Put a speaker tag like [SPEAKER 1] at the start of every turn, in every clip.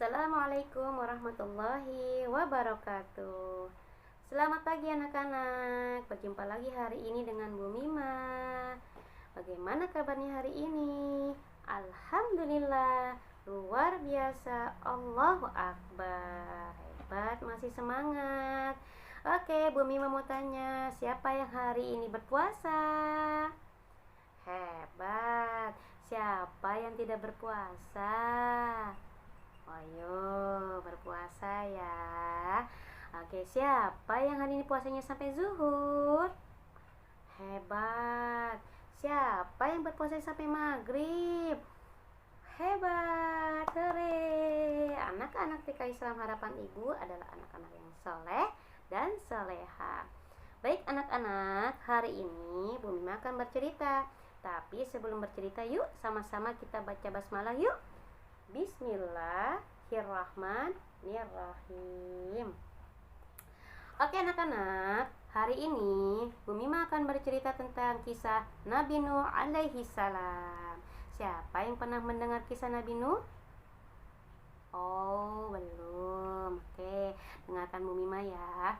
[SPEAKER 1] Assalamualaikum warahmatullahi wabarakatuh. Selamat pagi anak-anak. Berjumpa lagi hari ini dengan Bu Mima. Bagaimana kabarnya hari ini? Alhamdulillah, luar biasa. Allahu Akbar. Hebat, masih semangat. Oke, Bu Mima mau tanya, siapa yang hari ini berpuasa? Hebat. Siapa yang tidak berpuasa? Ayo berpuasa ya. Oke, siapa yang hari ini puasanya sampai zuhur? Hebat. Siapa yang berpuasa sampai maghrib? Hebat. Hore. Anak-anak TK Islam Harapan Ibu adalah anak-anak yang soleh dan soleha. Baik anak-anak, hari ini Bu Mima akan bercerita. Tapi sebelum bercerita, yuk sama-sama kita baca basmalah yuk. Bismillahirrahmanirrahim. Oke anak-anak, hari ini Bu Mima akan bercerita tentang kisah Nabi Nuh alaihi salam. Siapa yang pernah mendengar kisah Nabi Nuh? Oh, belum. Oke, dengarkan Bu Mima ya.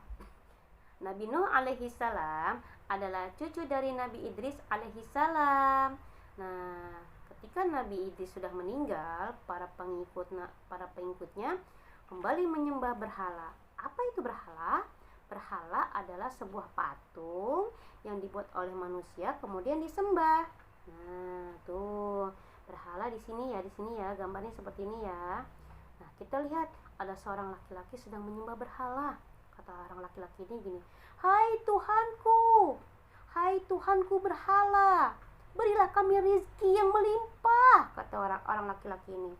[SPEAKER 1] Nabi Nuh alaihi salam adalah cucu dari Nabi Idris alaihi salam. Nah, ketika Nabi Idris sudah meninggal, para pengikutnya kembali menyembah berhala. Apa itu berhala? Berhala adalah sebuah patung yang dibuat oleh manusia kemudian disembah. Nah, tuh berhala di sini ya, gambarnya seperti ini ya. Nah, kita lihat ada seorang laki-laki sedang menyembah berhala. Kata orang laki-laki ini gini, hai Tuhanku berhala, berilah kami rezeki yang melimpah, kata orang laki-laki ini.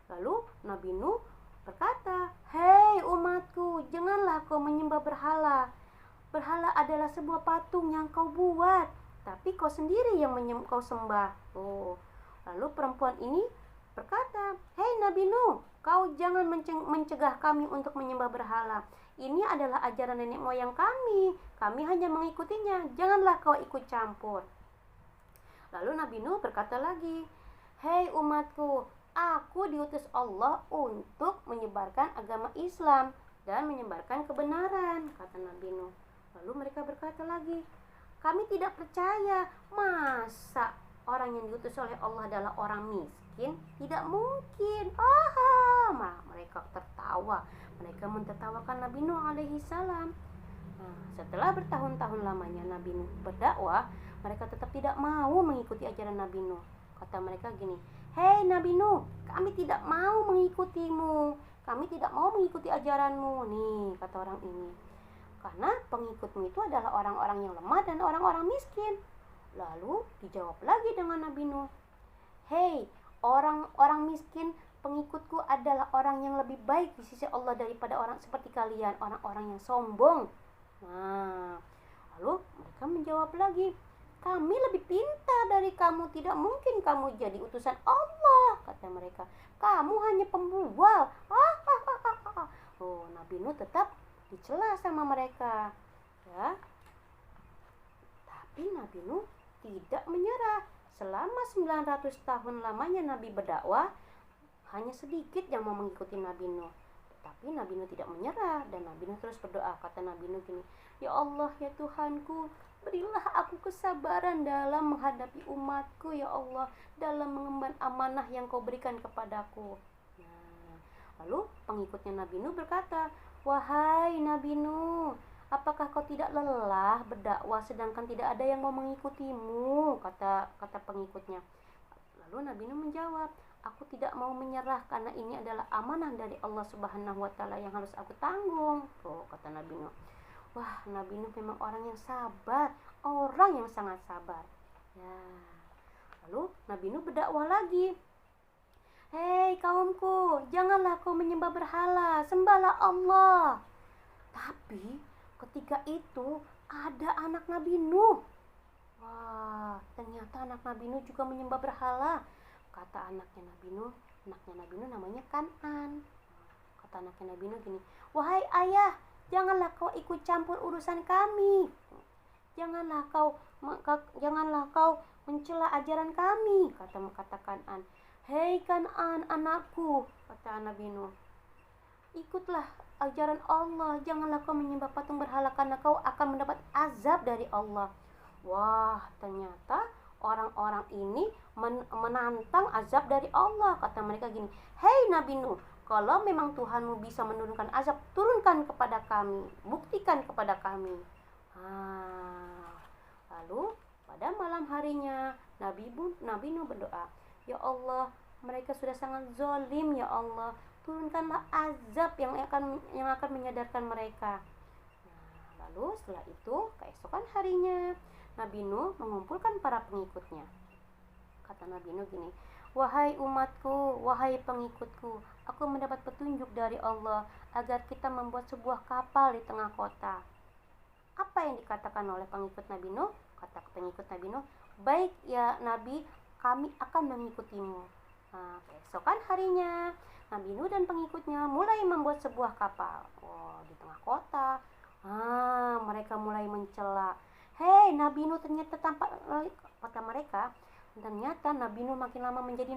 [SPEAKER 1] Lalu Nabi Nuh berkata, hei umatku, janganlah kau menyembah berhala. Berhala adalah sebuah patung yang kau buat, tapi kau sendiri yang kau sembah. Lalu perempuan ini berkata, hei Nabi Nuh, kau jangan mencegah kami untuk menyembah berhala. Ini adalah ajaran nenek moyang kami. Kami hanya mengikutinya. Janganlah kau ikut campur. Lalu Nabi Nuh berkata lagi, hei umatku, aku diutus Allah untuk menyebarkan agama Islam dan menyebarkan kebenaran, kata Nabi Nuh. Lalu mereka berkata lagi, kami tidak percaya. Masa orang yang diutus oleh Allah adalah orang miskin? Tidak mungkin. Mereka tertawa. Mereka mentertawakan Nabi Nuh alaihi salam. Nah, setelah bertahun-tahun lamanya Nabi Nuh berdakwah, mereka tetap tidak mau mengikuti ajaran Nabi Nuh. Kata mereka gini, hei Nabi Nuh, kami tidak mau mengikutimu. Kami tidak mau mengikuti ajaranmu. Nih, kata orang ini. Karena pengikutmu itu adalah orang-orang yang lemah dan orang-orang miskin. Lalu dijawab lagi dengan Nabi Nuh, hei orang-orang miskin, pengikutku adalah orang yang lebih baik di sisi Allah daripada orang seperti kalian, orang-orang yang sombong. Nah, lalu mereka menjawab lagi, kami lebih pintar dari kamu, tidak mungkin kamu jadi utusan Allah, kata mereka. Kamu hanya pembual. Nabi Nuh tetap dicela sama mereka. Ya. Tapi Nabi Nuh tidak menyerah. Selama 900 tahun lamanya Nabi berdakwah, hanya sedikit yang mau mengikuti Nabi Nuh. Tapi Nabi Nuh tidak menyerah dan Nabi Nuh terus berdoa. Kata Nabi Nuh gini, ya Allah ya Tuhanku, berilah aku kesabaran dalam menghadapi umatku ya Allah, dalam mengemban amanah yang kau berikan kepadaku. Nah, lalu pengikutnya Nabi Nuh berkata, wahai Nabi Nuh, apakah kau tidak lelah berdakwah sedangkan tidak ada yang mau mengikutimu? Kata pengikutnya. Lalu Nabi Nuh menjawab, aku tidak mau menyerah karena ini adalah amanah dari Allah Subhanahu wa taala yang harus aku tanggung. Kata Nabi Nuh. Wah, Nabi Nuh memang orang yang sabar, orang yang sangat sabar. Ya. Lalu Nabi Nuh berdakwah lagi. Hei kaumku, janganlah kau menyembah berhala, sembahlah Allah. Tapi ketika itu ada anak Nabi Nuh. Wah, ternyata anak Nabi Nuh juga menyembah berhala. Kata anaknya Nabi Nuh namanya Kan'an. Kata anaknya Nabi Nuh gini, wahai ayah, janganlah kau ikut campur urusan kami. Janganlah kau mencela ajaran kami, kata Kan'an. Hei Kan'an anakku, kata Nabi Nuh, ikutlah ajaran Allah, janganlah kau menyembah patung berhala karena kau akan mendapat azab dari Allah. Wah, ternyata orang-orang ini menantang azab dari Allah. Kata mereka gini, hei Nabi Nuh, kalau memang Tuhanmu bisa menurunkan azab, turunkan kepada kami, buktikan kepada kami. Lalu pada malam harinya Nabi Nuh berdoa, ya Allah, mereka sudah sangat zalim ya Allah, turunkanlah azab yang akan menyadarkan mereka. Lalu setelah itu keesokan harinya Nabi Nuh mengumpulkan para pengikutnya. Kata Nabi Nuh gini, wahai umatku, wahai pengikutku, aku mendapat petunjuk dari Allah agar kita membuat sebuah kapal di tengah kota. Apa yang dikatakan oleh pengikut Nabi Nuh? Kata pengikut Nabi Nuh, baik ya Nabi, kami akan mengikutimu. Keesokan harinya Nabi Nuh dan pengikutnya mulai membuat sebuah kapal. Di tengah kota. Mereka mulai mencela. Hei Nabi Nuh, ternyata tampak, kata mereka, ternyata Nabi Nuh makin lama menjadi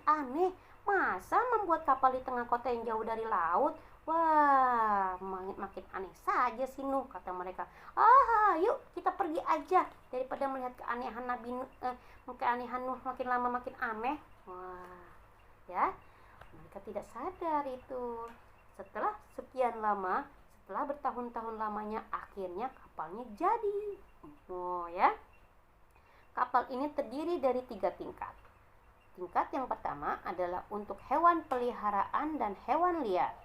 [SPEAKER 1] aneh. Masa membuat kapal di tengah kota yang jauh dari laut? Wah, makin aneh saja sih Nuh, kata mereka. Yuk kita pergi aja daripada melihat keanehan keanehan Nuh makin lama makin aneh. Wah, ya, mereka tidak sadar itu. Setelah sekian lama, setelah bertahun-tahun lamanya, akhirnya kapalnya jadi. Ya, kapal ini terdiri dari 3 tingkat. Tingkat yang pertama adalah untuk hewan peliharaan dan hewan liar.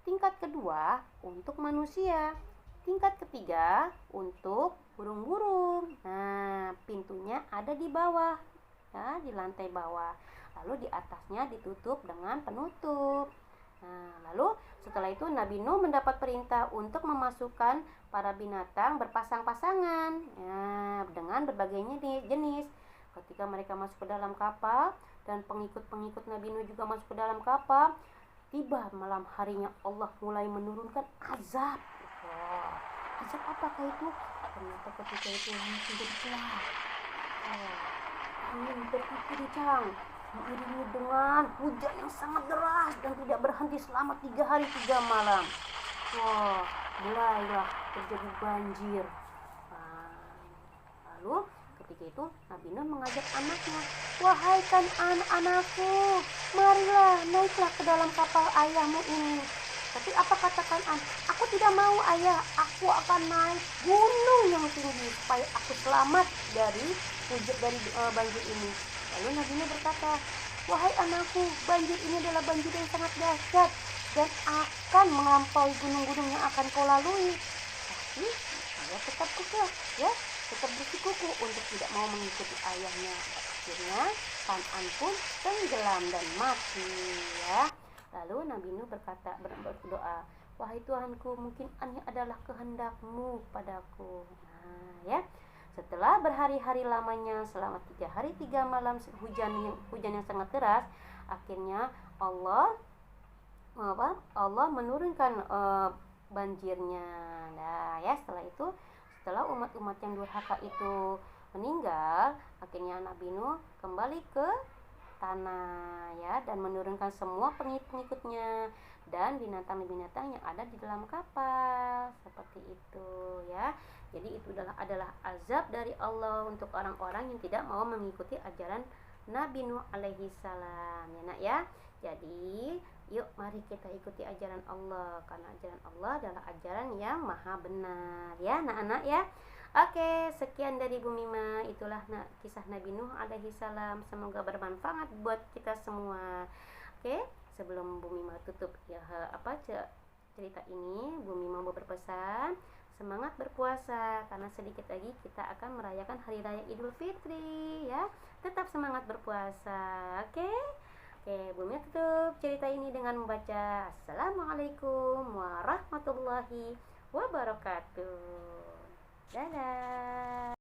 [SPEAKER 1] Tingkat kedua untuk manusia. Tingkat ketiga untuk burung-burung. Pintunya ada di bawah, ya, di lantai bawah. Lalu di atasnya ditutup dengan penutup. Lalu setelah itu Nabi Nuh mendapat perintah untuk memasukkan para binatang berpasang-pasangan, ya, dengan berbagai jenis. Ketika mereka masuk ke dalam kapal dan pengikut-pengikut Nabi Nuh juga masuk ke dalam kapal, tiba malam harinya Allah mulai menurunkan azab. Azab apakah itu? Ternyata ketika itu langit menjadi gelap. Angin bertiup kencang, diiringi dengan hujan yang sangat deras dan tidak berhenti selama 3 hari 3 malam. Mulailah terjadi banjir. Lalu ketika itu Nabi Nuh mengajak anaknya, wahai anakku, marilah naiklah ke dalam kapal ayahmu ini. Tapi apa kata Kan'an? Aku tidak mau ayah, aku akan naik gunung yang tinggi supaya aku selamat dari banjir ini. Lalu Nabi Nuh berkata, wahai anakku, banjir ini adalah banjir yang sangat dahsyat dan akan melampaui gunung-gunung yang akan kau lalui. Tapi dia tetap kekeh, ya, tetap bersikukuh untuk tidak mau mengikuti ayahnya. Akhirnya Kan'an pun tenggelam dan mati, ya. Lalu Nabi Nuh berdoa, wahai Tuhanku, mungkin ini adalah kehendak-Mu padaku. Ya. Setelah berhari-hari lamanya, selama 3 hari 3 malam hujan yang sangat deras, akhirnya Allah menurunkan banjirnya. Ya, setelah umat-umat yang durhaka itu meninggal, akhirnya Nabi Nuh kembali ke tanah, ya, dan menurunkan semua pengikut-pengikutnya dan binatang-binatang yang ada di dalam kapal, seperti itu, ya. Jadi itu adalah azab dari Allah untuk orang-orang yang tidak mau mengikuti ajaran Nabi Nuh alaihi salam, ya nak, ya. Jadi yuk mari kita ikuti ajaran Allah, karena ajaran Allah adalah ajaran yang maha benar, ya anak-anak, ya. Oke, sekian dari Bu Mima. Itulah kisah Nabi Nuh alaihi salam. Semoga bermanfaat buat kita semua. Oke, sebelum Bu Mima tutup ya cerita ini, Bu Mima mau berpesan, semangat berpuasa karena sedikit lagi kita akan merayakan hari raya Idul Fitri, ya. Tetap semangat berpuasa. Oke, Bu Mima tutup cerita ini dengan membaca Assalamualaikum warahmatullahi wabarakatuh. Dadah.